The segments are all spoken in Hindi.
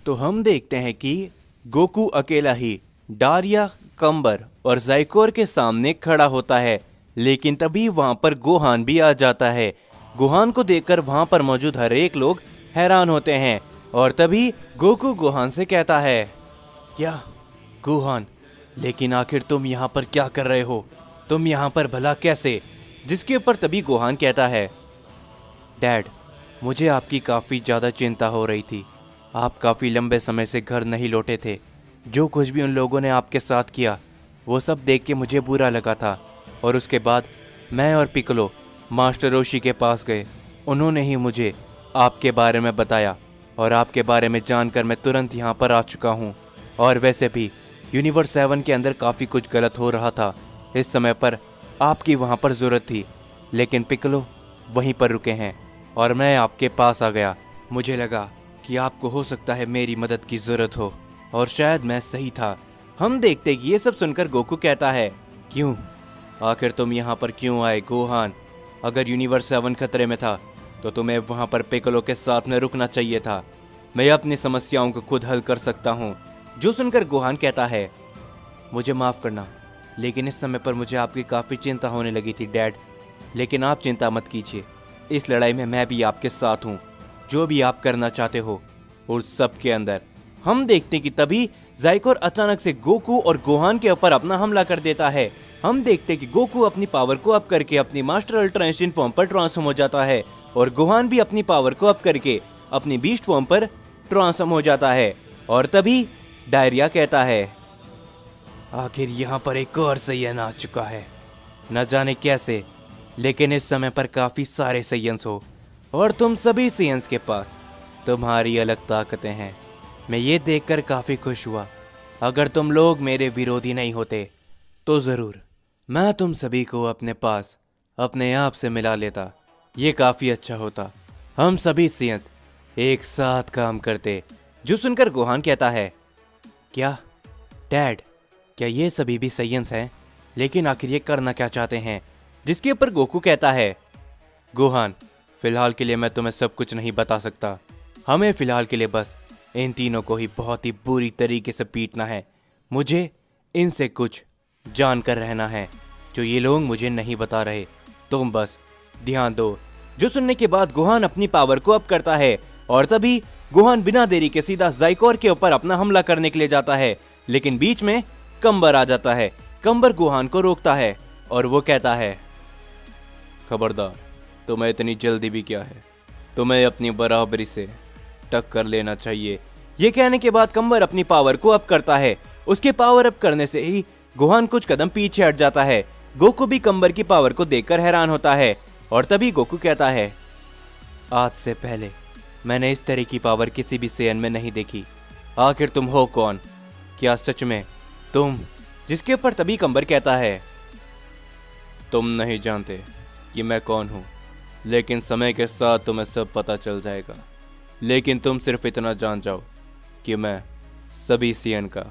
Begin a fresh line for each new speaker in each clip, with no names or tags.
तो हम देखते हैं कि गोकू अकेला ही डारिया, कंबर और जाइकोर के सामने खड़ा होता है। लेकिन तभी वहां पर गोहान भी आ जाता है। गोहान को देखकर वहां पर मौजूद हर एक लोग हैरान होते हैं और तभी गोकू गोहान से कहता है, क्या गोहान, लेकिन आखिर तुम यहाँ पर क्या कर रहे हो? तुम यहाँ पर भला कैसे? जिसके ऊपर तभी गोहान कहता है, डैड, मुझे आपकी काफ़ी ज़्यादा चिंता हो रही थी। आप काफ़ी लंबे समय से घर नहीं लौटे थे। जो कुछ भी उन लोगों ने आपके साथ किया वो सब देख के मुझे बुरा लगा था। और उसके बाद मैं और पिकलो मास्टर रोशी के पास गए। उन्होंने ही मुझे आपके बारे में बताया और आपके बारे में जानकर मैं तुरंत यहाँ पर आ चुका हूँ। और वैसे भी यूनिवर्स 7 के अंदर काफ़ी कुछ गलत हो रहा था। इस समय पर आपकी वहाँ पर ज़रूरत थी, लेकिन पिकलो वहीं पर रुके हैं और मैं आपके पास आ गया। मुझे लगा कि आपको हो सकता है मेरी मदद की ज़रूरत हो, और शायद मैं सही था। हम देखते कि ये सब सुनकर गोकू कहता है, क्यों? आखिर तुम यहाँ पर क्यों आए गोहान? अगर यूनिवर्स 7 खतरे में था तो तुम्हें वहाँ पर पिकलो के साथ में रुकना चाहिए था। मैं अपनी समस्याओं को खुद हल कर सकता हूँ। जो सुनकर गोहान कहता है, मुझे माफ़ करना, लेकिन इस समय पर मुझे आपकी काफ़ी चिंता होने लगी थी डैड। लेकिन आप चिंता मत कीजिए, इस लड़ाई में मैं भी आपके साथ हूँ। जो भी आप करना चाहते हो उस सब के अंदर। हम देखते हैं कि तभी जाइकोर अचानक से गोकू और गोहान के ऊपर अपना हमला कर देता है। हम देखते हैं कि गोकू अपनी पावर को अप करके अपनी मास्टर अल्ट्रा इंस्टिंक्ट फॉर्म पर ट्रांसफॉर्म हो जाता है और गोहान भी अपनी पावर को अप करके अपनी बीस्ट फॉर्म पर ट्रांसफॉर्म हो जाता है। और तभी डायरिया कहता है, आखिर यहाँ पर एक और सैयन आ चुका है। न जाने कैसे, लेकिन इस समय पर काफी सारे सैयन्स हो और तुम सभी सैयन्स के पास तुम्हारी अलग ताकतें हैं। मैं ये देखकर काफी खुश हुआ। अगर तुम लोग मेरे विरोधी नहीं होते तो जरूर मैं तुम सभी को अपने पास अपने आप से मिला लेता। ये काफी अच्छा होता। हम सभी सैयन एक साथ काम करते। जो सुनकर गोहान कहता है, क्या डैड, क्या ये सभी भी सैयन्स हैं? लेकिन आखिर ये करना क्या चाहते हैं? जिसके ऊपर गोकू कहता है, गोहान, फिलहाल के लिए मैं तुम्हें सब कुछ नहीं बता सकता। हमें फिलहाल के लिए बस इन तीनों को ही बहुत ही बुरी तरीके से पीटना है। मुझे इनसे कुछ जानकर रहना है जो ये लोग मुझे नहीं बता रहे। तुम बस ध्यान दो। जो सुनने के बाद गोहान अपनी पावर को अप करता है और तभी गोहान बिना देरी के सीधा जाइकोर के ऊपर अपना हमला करने के लिए जाता है। लेकिन बीच में कंबर आ जाता है। कंबर गोहान को रोकता है और वो कहता है, खबरदार, तुम्हें इतनी जल्दी भी क्या है? तुम्हें अपनी बराबरी से टक्कर लेना चाहिए। ये कहने के बाद कंबर अपनी पावर को अप करता है। उसके पावर अप करने से ही गोहान कुछ कदम पीछे हट जाता है। गोकू भी कंबर की पावर को देखकर हैरान होता है और तभी गोकू कहता है, आज से पहले मैंने इस तरह की पावर किसी भी सैयन में नहीं देखी। आखिर तुम हो कौन? क्या सच में तुम? जिसके ऊपर तभी कंबर कहता है, तुम नहीं जानते कि मैं कौन हूँ, लेकिन समय के साथ तुम्हें सब पता चल जाएगा। लेकिन तुम सिर्फ इतना जान जाओ कि मैं सभी सैयन का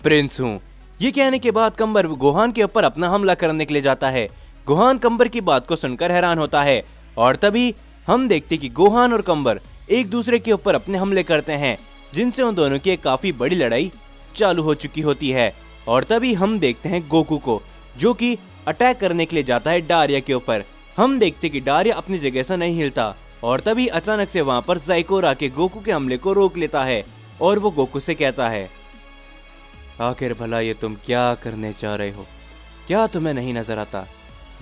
प्रिंस हूँ। ये कहने के बाद कंबर गोहान के ऊपर अपना हमला करने के लिए जाता है। गोहान कंबर की बात को सुनकर हैरान होता है और तभी हम देखते कि गोहान और कंबर एक दूसरे के ऊपर अपने हमले करते हैं, जिनसे उन दोनों की एक काफी बड़ी लड़ाई चालू हो चुकी होती है। और तभी हम देखते हैं गोकू को, जो कि अटैक करने के लिए जाता है डारिया के ऊपर। हम देखते कि डारिया अपनी जगह से नहीं हिलता और तभी अचानक से वहां पर जाइकोर आके गोकू के हमले को रोक लेता है और वो गोकू से कहता है, आखिर भला ये तुम क्या करने चाह रहे हो? क्या तुम्हें नहीं नजर आता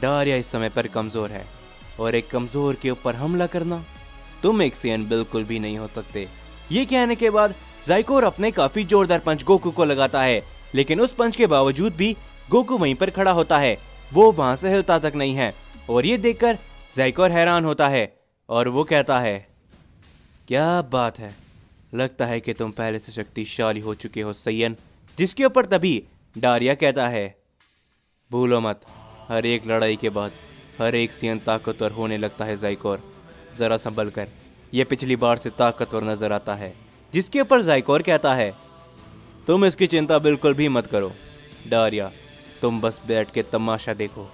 डारिया इस समय पर कमजोर है और एक कमजोर के ऊपर हमला करना? तुम एक सैयन बिल्कुल भी नहीं हो सकते। ये कहने के बाद जाइकोर अपने काफी जोरदार पंच गोकू को लगाता है, लेकिन उस पंच के बावजूद भी गोकू वहीं पर खड़ा होता है। वो वहां से हिलता तक नहीं है और ये देखकर जाइकोर हैरान होता है और वो कहता है, क्या बात है, लगता है कि तुम पहले से शक्तिशाली हो चुके हो सैयन। जिसके ऊपर तभी डारिया कहता है, भूलो मत, हर एक लड़ाई के बाद हर एक सैयन ताकतवर होने लगता है जाइकोर। जरा संभल कर, ये पिछली बार से ताकतवर नजर आता है। जिसके ऊपर जाइकोर कहता है, तुम इसकी चिंता बिल्कुल भी मत करो डारिया, तुम बस बैठ के तमाशा देखो,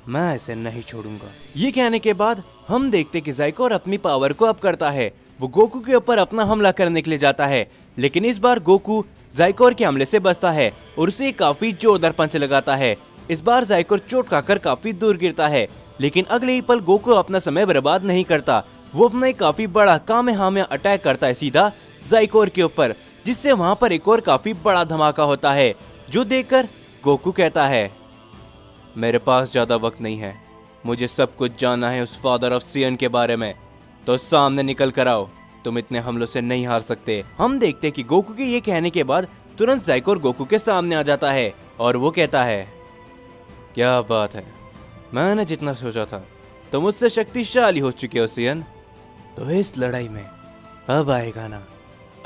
मैं इसे नहीं छोड़ूंगा। ये कहने के बाद हम देखते कि जाइकोर अपनी पावर को अप करता है वो गोकू के ऊपर अपना हमला करने के लिए जाता है, लेकिन इस बार गोकू ज़ाइकोर के हमले से बचता है और उसे काफी जोरदार पंच लगाता है। इस बार ज़ाइकोर चोट खाकर काफी दूर गिरता है, लेकिन अगले ही पल गोकू अपना समय बर्बाद नहीं करता। वो अपना एक काफी बड़ा कामेहामेहा अटैक करता है सीधा ज़ाइकोर के ऊपर, जिससे वहां पर एक और काफी बड़ा धमाका होता है, जो देखकर गोकू कहता है, मेरे पास ज्यादा वक्त नहीं है, मुझे सब कुछ जानना है उस फादर ऑफ सियन के बारे में, तो सामने निकल कर आओ, तुम इतने हमलों से नहीं हार सकते। हम देखते कि गोकू के ये कहने के बाद तुरंत ज़ाइकोर गोकू के सामने आ जाता है और वो कहता है, क्या बात है, मैंने जितना सोचा था तुम मुझसे शक्तिशाली हो चुके हो सियन, तो इस लड़ाई में अब आएगा ना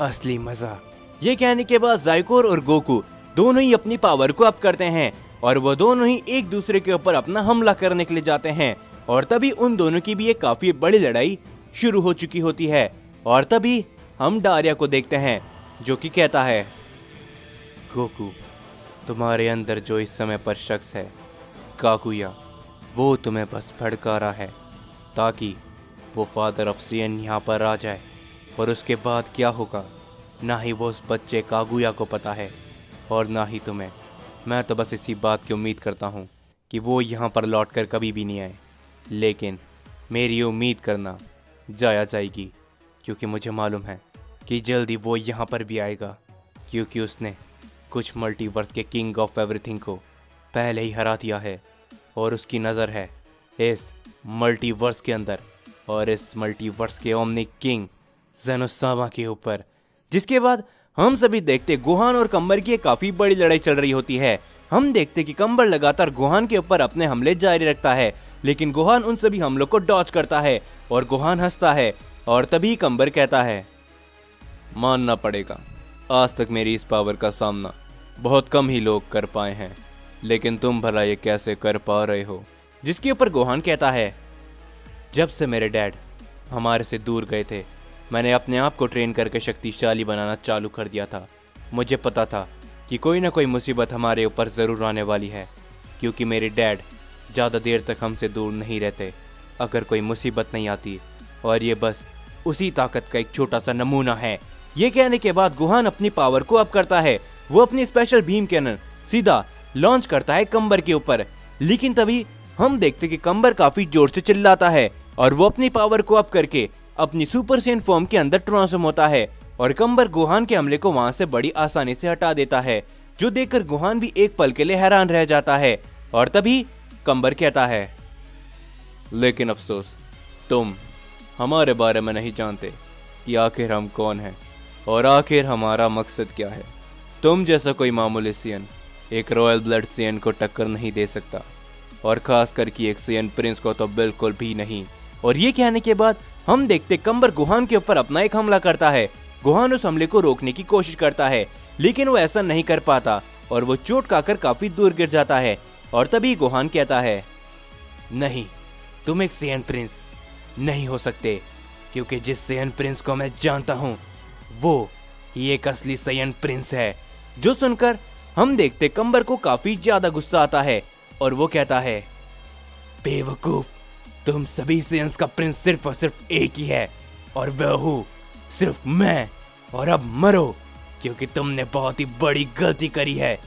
असली मजा। ये कहने के बाद ज़ाइकोर और गोकू दोनों ही अपनी पावर को अप करते हैं और वो दोनों ही एक दूसरे के ऊपर अपना हमला करने के लिए जाते हैं। और तभी उन दोनों की भी एक काफी बड़ी लड़ाई शुरू हो चुकी होती है। और तभी हम डारिया को देखते हैं, जो कि कहता है, गोकू, तुम्हारे अंदर जो इस समय पर शख्स है कागुया, वो तुम्हें बस भड़का रहा है ताकि वो फादर ऑफ सियन यहाँ पर आ जाए, और उसके बाद क्या होगा ना ही वो उस बच्चे कागुया को पता है और ना ही तुम्हें। मैं तो बस इसी बात की उम्मीद करता हूँ कि वो यहाँ पर लौटकर कभी भी नहीं आए, लेकिन मेरी उम्मीद करना जाया जाएगी, क्योंकि मुझे मालूम है कि जल्दी वो यहाँ पर भी आएगा, क्योंकि उसने कुछ मल्टीवर्स के किंग ऑफ एवरीथिंग को पहले ही हरा दिया है और उसकी नज़र है इस मल्टीवर्स के अंदर और इस मल्टीवर्स के ओमनी किंग ज़ेनोसामा के ऊपर। जिसके बाद हम सभी देखते गोहान और कंबर की एक काफी बड़ी लड़ाई चल रही होती है। हम देखते कि कंबर लगातार गोहान के ऊपर अपने हमले जारी रखता है, लेकिन गोहान उन सभी हमलों को डॉज करता है और गोहान हंसता है। और तभी कंबर कहता है, मानना पड़ेगा, आज तक मेरी इस पावर का सामना बहुत कम ही लोग कर पाए हैं, लेकिन तुम भला ये कैसे कर पा रहे हो। जिसके ऊपर गोहान कहता है, जब से मेरे डैड हमारे से दूर गए थे, मैंने अपने आप को ट्रेन करके शक्तिशाली बनाना चालू कर दिया था। मुझे पता था कि कोई ना कोई मुसीबत हमारे ऊपर ज़रूर आने वाली है, क्योंकि मेरे डैड ज़्यादा देर तक हमसे दूर नहीं रहते अगर कोई मुसीबत नहीं आती, और ये बस उसी ताकत का एक छोटा सा नमूना है। ये कहने के बाद गोहान अपनी पावर को अप करता है। वो अपनी स्पेशल भीम कैनन सीधा लॉन्च करता है कंबर के ऊपर, लेकिन तभी हम देखते कि कंबर काफी जोर से चिल्लाता है और वो अपनी पावर को अप करके अपनी सुपर सेन फॉर्म के अंदर ट्रांसफॉर्म होता है और कंबर गोहान के हमले को वहां से बड़ी आसानी से हटा देता है, जो देखकर गोहान भी एक पल के लिए हैरान रह जाता है। और तभी कंबर कहता है, लेकिन अफसोस, तुम हमारे बारे में नहीं जानते कि आखिर हम कौन हैं और आखिर हमारा मकसद क्या है। तुम जैसा कोई मामूली सियन एक रॉयल ब्लड सियन को टक्कर नहीं दे सकता, और खासकर कि एक सियन प्रिंस को तो बिल्कुल भी नहीं। और ये कहने के बाद हम देखते कंबर गोहान के ऊपर अपना एक हमला करता है। गोहान उस हमले को रोकने की कोशिश करता है, लेकिन वो ऐसा नहीं कर पाता और वो चोट खाकर काफी दूर गिर जाता है। और तभी गोहान कहता है, नहीं, तुम एक सियन प्रिंस नहीं हो सकते, क्योंकि जिस सियन प्रिंस को मैं जानता हूँ वो ही एक असली सियन प्रिंस है। जो सुनकर हम देखते कंबर को काफी ज्यादा गुस्सा आता है और वो कहता है, बेवकूफ, तुम सभी सियंस का प्रिंस सिर्फ और सिर्फ एक ही है, और वह हूँ सिर्फ मैं। और अब मरो, क्योंकि तुमने बहुत ही बड़ी गलती करी है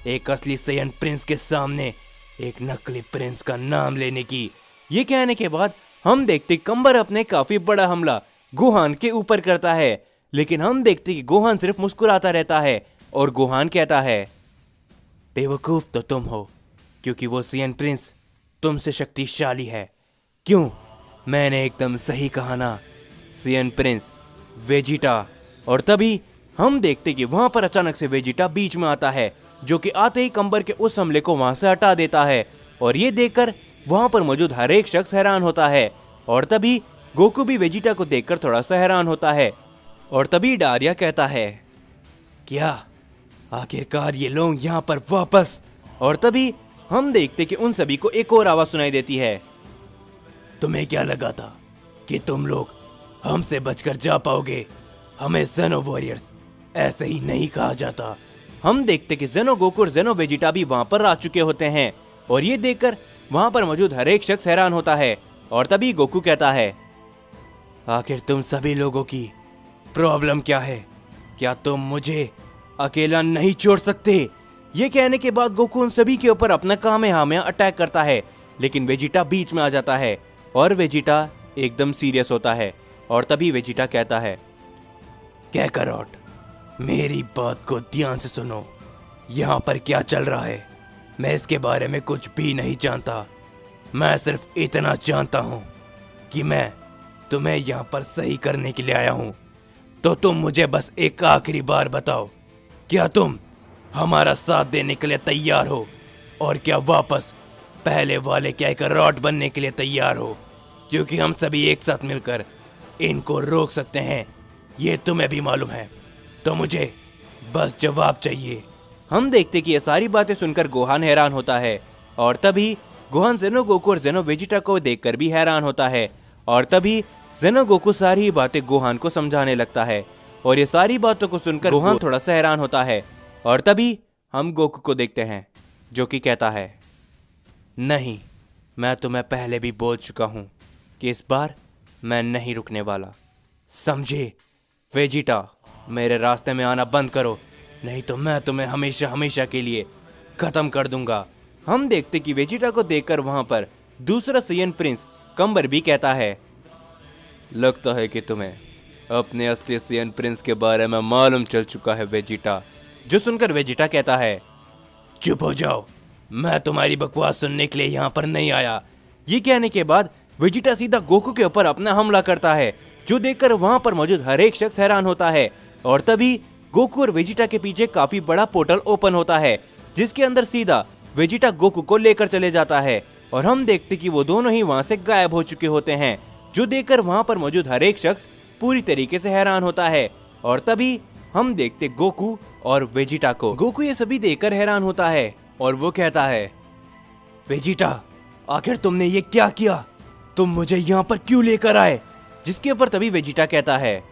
एक असली सियन प्रिंस के सामने एक नकली प्रिंस का नाम लेने की। ये कहने के बाद हम देखते कंबर अपने काफी बड़ा हमला गोहान के ऊपर करता है, लेकिन हम देखते कि गोहान सिर्फ मुस्कुराता रहता है और गोहान कहता है, बेवकूफ तो तुम हो, क्योंकि वो सियन प्रिंस तुमसे शक्तिशाली है। क्यों? मैंने एकदम सही कहा ना, सियन प्रिंस वेजिटा। और तभी हम देखते कि वहां पर अचानक से वेजिटा बीच में आता है, जो कि आते ही कंबर के उस हमले को वहां से हटा देता है। और ये देखकर वहां पर मौजूद हर एक शख्स हैरान होता है। और तभी गोकू भी वेजिटा को देखकर थोड़ा सा हैरान होता है। और तभी डारिया कहता है, क्या आखिरकार ये लोग यहाँ पर वापस। और तभी हम देखते कि उन सभी को एक और आवाज सुनाई देती है, तुम्हें क्या लगा था कि तुम लोग हमसे बचकर जा पाओगे? हमें ज़ेनो वॉरियर्स ऐसे ही नहीं कहा जाता। हम देखते कि ज़ेनो गोकू और ज़ेनो वेजिटा भी वहां पर आ चुके होते हैं और ये देखकर वहां पर मौजूद हर एक शख्स हैरान होता है। और तभी गोकू कहता है, आखिर तुम सभी लोगों की प्रॉब्लम क्या है? क्या तुम मुझे अकेला नहीं छोड़ सकते? ये कहने के बाद गोकू उन सभी के ऊपर अपना कामेहामेहा अटैक करता है, लेकिन वेजिटा बीच में आ जाता है और वेजिटा एकदम सीरियस होता है। और तभी वेजिटा कहता है, कैकरॉट, मेरी बात को ध्यान से सुनो। यहाँ पर क्या चल रहा है मैं इसके बारे में कुछ भी नहीं जानता। मैं सिर्फ इतना जानता हूँ कि मैं तुम्हें यहाँ पर सही करने के लिए आया हूँ। तो तुम मुझे बस एक आखिरी बार बताओ, क्या तुम हमारा साथ देने के लिए तैयार हो? और क्या वापस पहले वाले कैकरॉट बनने के लिए तैयार हो? क्योंकि हम सभी एक साथ मिलकर इनको रोक सकते हैं, ये तुम्हें भी मालूम है। तो मुझे बस जवाब चाहिए। हम देखते कि ये सारी बातें सुनकर गोहान हैरान होता है और तभी गोहान जेनो गोकू और जेनो वेजिटा को देखकर भी हैरान होता है। और तभी जेनो गोकू सारी ही बातें गोहान को समझाने लगता है और ये सारी बातों को सुनकर गोहान थोड़ा सा हैरान होता है। और तभी हम गोकू को देखते हैं जो कि कहता है, नहीं, मैं तुम्हें पहले भी बोल चुका हूं कि इस बार मैं नहीं रुकने वाला, समझे? वेजिटा, मेरे रास्ते में आना बंद करो, नहीं तो मैं तुम्हें हमेशा हमेशा के लिए खत्म कर दूंगा। हम देखते कि वेजिटा को देखकर वहां पर दूसरा सैयन प्रिंस कम्बर भी कहता है, लगता है कि तुम्हें अपने असली सैयन प्रिंस के बारे में मालूम चल चुका है वेजिटा। जो सुनकर वेजिटा कहता है, चुप हो जाओ, मैं तुम्हारी बकवास सुनने के लिए यहाँ पर नहीं आया। ये कहने के बाद वेजिटा सीधा गोकू के ऊपर अपना हमला करता है, जो देखकर वहां पर मौजूद हर एक शख्स हैरान होता है। और तभी गोकू और वेजिटा के पीछे काफी बड़ा पोर्टल ओपन होता है, जिसके अंदर सीधा वेजिटा गोकू को लेकर चले जाता है। और हम देखते कि वो दोनों ही वहां से गायब हो चुके होते हैं, जो देखकर वहां पर मौजूद हर एक शख्स पूरी तरीके से हैरान होता है। और तभी हम देखते गोकू और वेजिटा को। गोकू ये सभी देखकर हैरान होता है और वो कहता है, वेजिटा, आखिर तुमने ये क्या किया? तुम मुझे यहाँ पर क्यों लेकर आए? जिसके ऊपर तभी वेजिटा कहता है,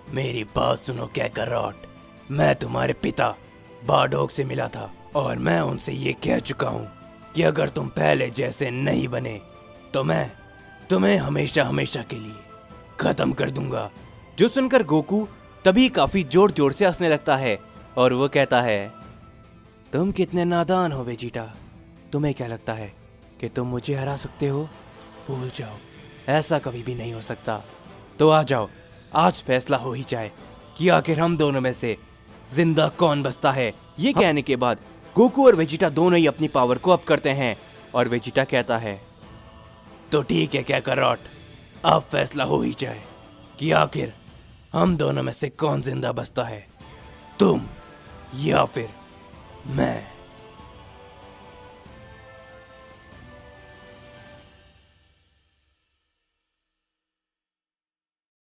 मेरी बात सुनो कैकरॉट, मैं तुम्हारे पिता बारडोग से मिला था और मैं उनसे ये कह चुका हूँ कि अगर तुम पहले जैसे नहीं बने तो मैं तुम्हें हमेशा हमेशा के लिए खत्म कर दूंगा। जो सुनकर गोकू तभी काफी जोर जोर से हंसने लगता है और वो कहता है, तुम कितने नादान हो वेजिटा, तुम्हें क्या लगता है कि तुम मुझे हरा सकते हो? भूल जाओ, ऐसा कभी भी नहीं हो सकता। तो आ जाओ, आज फैसला हो ही जाए कि आखिर हम दोनों में से जिंदा कौन बचता है। ये कहने के बाद गोकू और वेजिटा दोनों ही अपनी पावर को अप करते हैं और वेजिटा कहता है, तो ठीक है कैकरॉट, अब फैसला हो ही जाए कि आखिर हम दोनों में से कौन जिंदा बचता है, तुम या फिर मैं।